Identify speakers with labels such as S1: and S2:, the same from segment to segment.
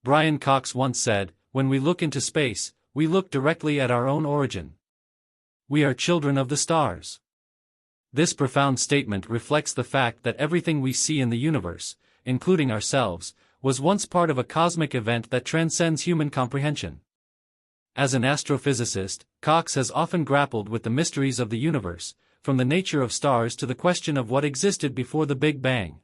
S1: Brian Cox once said, "When we look into space, we look directly at our own origin. We are children of the stars." This profound statement reflects the fact that everything we see in the universe, including ourselves, was once part of a cosmic event that transcends human comprehension. As an astrophysicist, Cox has often grappled with the mysteries of the universe, from the nature of stars to the question of what existed before the Big Bang.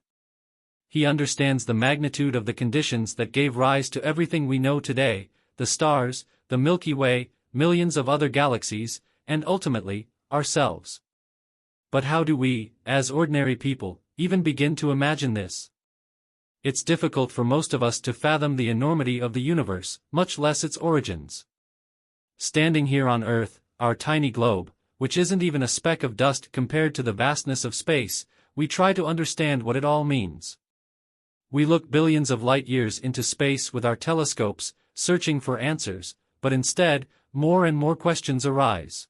S1: He understands the magnitude of the conditions that gave rise to everything we know today, the stars, the Milky Way, millions of other galaxies, and ultimately, ourselves. But how do we, as ordinary people, even begin to imagine this? It's difficult for most of us to fathom the enormity of the universe, much less its origins. Standing here on Earth, our tiny globe, which isn't even a speck of dust compared to the vastness of space, we try to understand what it all means. We look billions of light-years into space with our telescopes, searching for answers, but instead, more and more questions arise.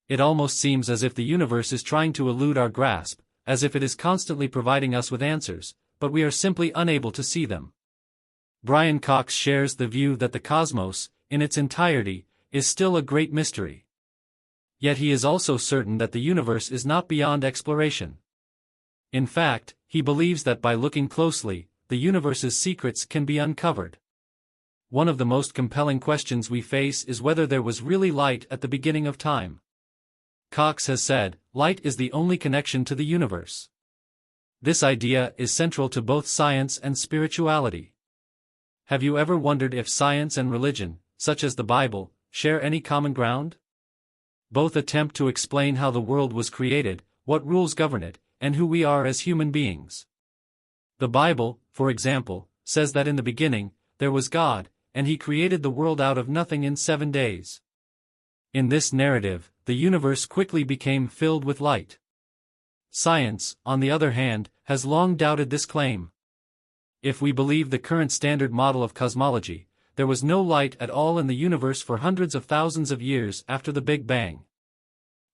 S1: It almost seems as if the universe is trying to elude our grasp, as if it is constantly providing us with answers, but we are simply unable to see them. Brian Cox shares the view that the cosmos, in its entirety, is still a great mystery. Yet he is also certain that the universe is not beyond exploration. In fact, he believes that by looking closely, the universe's secrets can be uncovered. One of the most compelling questions we face is whether there was really light at the beginning of time. Cox has said, "Light is the only connection to the universe." This idea is central to both science and spirituality. Have you ever wondered if science and religion, such as the Bible, share any common ground? Both attempt to explain how the world was created, what rules govern it, and who we are as human beings. The Bible, for example, says that in the beginning, there was God, and He created the world out of nothing in 7 days. In this narrative, the universe quickly became filled with light. Science, on the other hand, has long doubted this claim. If we believe the current standard model of cosmology, there was no light at all in the universe for hundreds of thousands of years after the Big Bang.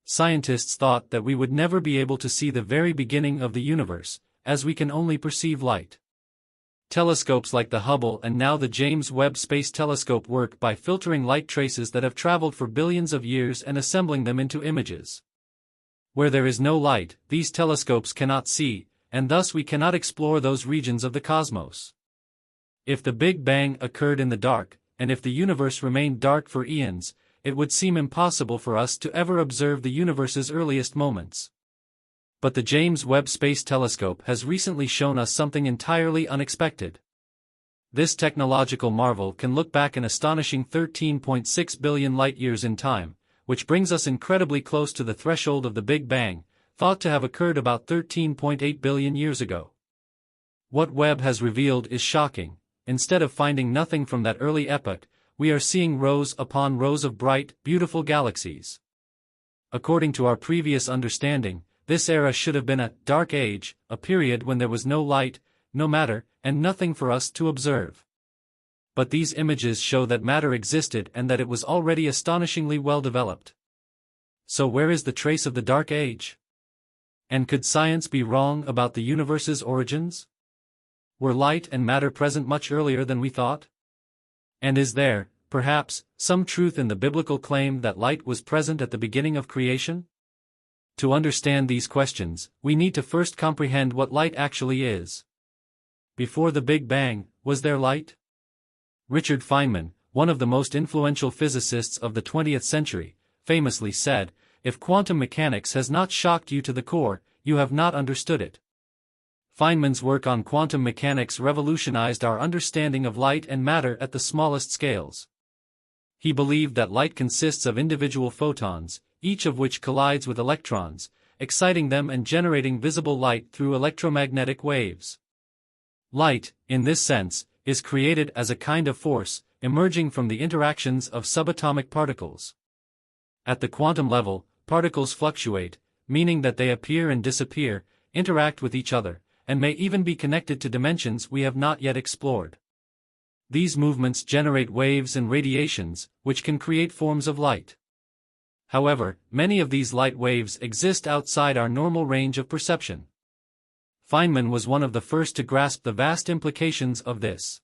S1: Scientists thought that we would never be able to see the very beginning of the universe, as we can only perceive light. Telescopes like the Hubble and now the James Webb Space Telescope work by filtering light traces that have traveled for billions of years and assembling them into images. Where there is no light, these telescopes cannot see, and thus we cannot explore those regions of the cosmos. If the Big Bang occurred in the dark, and if the universe remained dark for eons, it would seem impossible for us to ever observe the universe's earliest moments. But the James Webb Space Telescope has recently shown us something entirely unexpected. This technological marvel can look back an astonishing 13.6 billion light-years in time, which brings us incredibly close to the threshold of the Big Bang, thought to have occurred about 13.8 billion years ago. What Webb has revealed is shocking. Instead of finding nothing from that early epoch, we are seeing rows upon rows of bright, beautiful galaxies. According to our previous understanding, this era should have been a dark age, a period when there was no light, no matter, and nothing for us to observe. But these images show that matter existed and that it was already astonishingly well developed. So where is the trace of the Dark Age? And could science be wrong about the universe's origins? Were light and matter present much earlier than we thought? And is there, perhaps, some truth in the biblical claim that light was present at the beginning of creation? To understand these questions, we need to first comprehend what light actually is. Before the Big Bang, was there light? Richard Feynman, one of the most influential physicists of the 20th century, famously said, "If quantum mechanics has not shocked you to the core, you have not understood it." Feynman's work on quantum mechanics revolutionized our understanding of light and matter at the smallest scales. He believed that light consists of individual photons, each of which collides with electrons, exciting them and generating visible light through electromagnetic waves. Light, in this sense, is created as a kind of force, emerging from the interactions of subatomic particles. At the quantum level, particles fluctuate, meaning that they appear and disappear, interact with each other, and may even be connected to dimensions we have not yet explored. These movements generate waves and radiations, which can create forms of light. However, many of these light waves exist outside our normal range of perception. Feynman was one of the first to grasp the vast implications of this.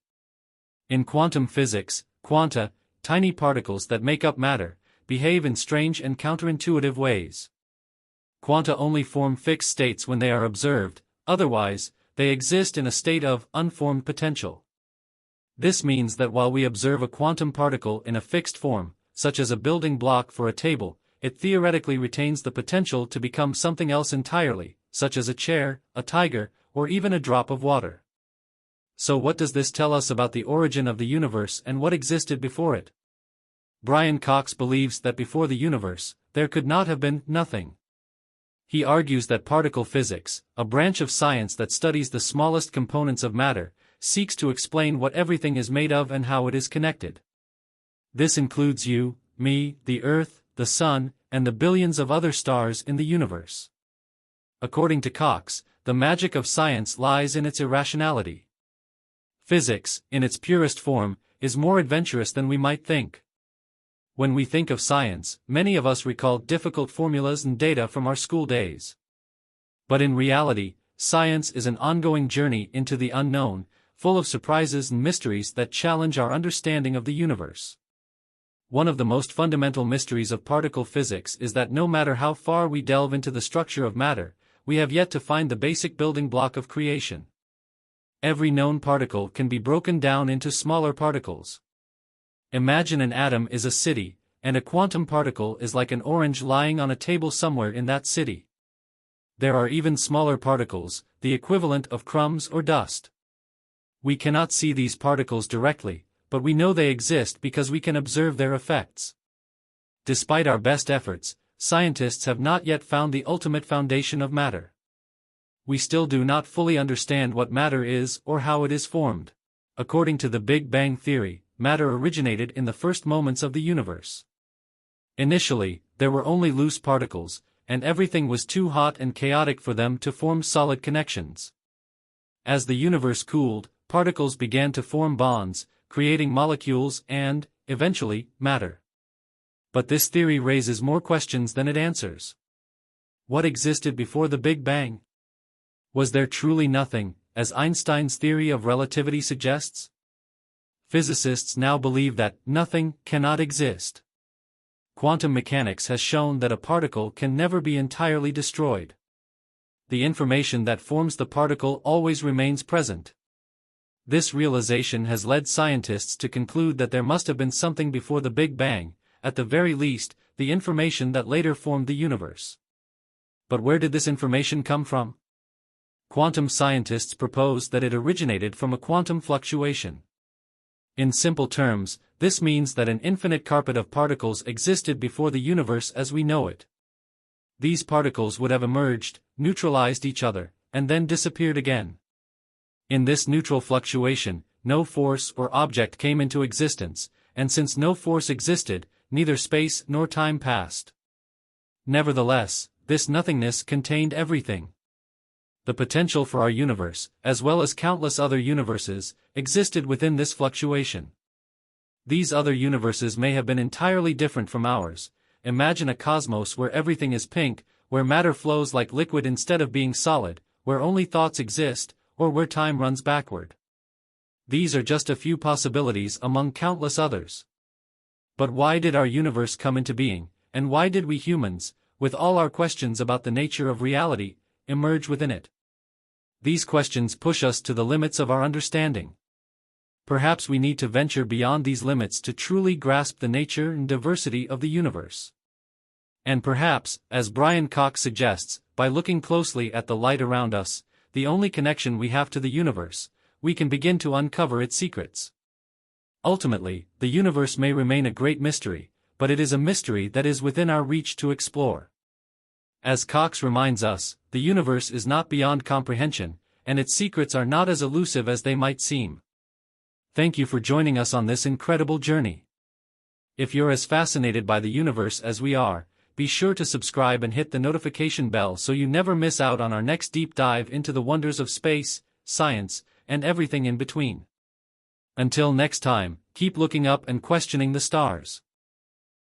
S1: In quantum physics, quanta, tiny particles that make up matter, behave in strange and counterintuitive ways. Quanta only form fixed states when they are observed, otherwise, they exist in a state of unformed potential. This means that while we observe a quantum particle in a fixed form, such as a building block for a table, it theoretically retains the potential to become something else entirely, such as a chair, a tiger, or even a drop of water. So what does this tell us about the origin of the universe and what existed before it? Brian Cox believes that before the universe, there could not have been nothing. He argues that particle physics, a branch of science that studies the smallest components of matter, seeks to explain what everything is made of and how it is connected. This includes you, me, the Earth, the Sun, and the billions of other stars in the universe. According to Cox, the magic of science lies in its irrationality. Physics, in its purest form, is more adventurous than we might think. When we think of science, many of us recall difficult formulas and data from our school days. But in reality, science is an ongoing journey into the unknown, full of surprises and mysteries that challenge our understanding of the universe. One of the most fundamental mysteries of particle physics is that no matter how far we delve into the structure of matter, we have yet to find the basic building block of creation. Every known particle can be broken down into smaller particles. Imagine an atom is a city, and a quantum particle is like an orange lying on a table somewhere in that city. There are even smaller particles, the equivalent of crumbs or dust. We cannot see these particles directly, but we know they exist because we can observe their effects. Despite our best efforts, scientists have not yet found the ultimate foundation of matter. We still do not fully understand what matter is or how it is formed. According to the Big Bang theory, matter originated in the first moments of the universe. Initially, there were only loose particles, and everything was too hot and chaotic for them to form solid connections. As the universe cooled, particles began to form bonds, creating molecules and, eventually, matter. But this theory raises more questions than it answers. What existed before the Big Bang? Was there truly nothing, as Einstein's theory of relativity suggests? Physicists now believe that nothing cannot exist. Quantum mechanics has shown that a particle can never be entirely destroyed. The information that forms the particle always remains present. This realization has led scientists to conclude that there must have been something before the Big Bang, at the very least, the information that later formed the universe. But where did this information come from? Quantum scientists propose that it originated from a quantum fluctuation. In simple terms, this means that an infinite carpet of particles existed before the universe as we know it. These particles would have emerged, neutralized each other, and then disappeared again. In this neutral fluctuation, no force or object came into existence, and since no force existed, neither space nor time passed. Nevertheless, this nothingness contained everything. The potential for our universe, as well as countless other universes, existed within this fluctuation. These other universes may have been entirely different from ours. Imagine a cosmos where everything is pink, where matter flows like liquid instead of being solid, where only thoughts exist, or where time runs backward. These are just a few possibilities among countless others. But why did our universe come into being, and why did we humans, with all our questions about the nature of reality, emerge within it? These questions push us to the limits of our understanding. Perhaps we need to venture beyond these limits to truly grasp the nature and diversity of the universe. And perhaps, as Brian Cox suggests, by looking closely at the light around us, the only connection we have to the universe, we can begin to uncover its secrets. Ultimately, the universe may remain a great mystery, but it is a mystery that is within our reach to explore. As Cox reminds us, the universe is not beyond comprehension, and its secrets are not as elusive as they might seem. Thank you for joining us on this incredible journey. If you're as fascinated by the universe as we are, be sure to subscribe and hit the notification bell so you never miss out on our next deep dive into the wonders of space, science, and everything in between. Until next time, keep looking up and questioning the stars.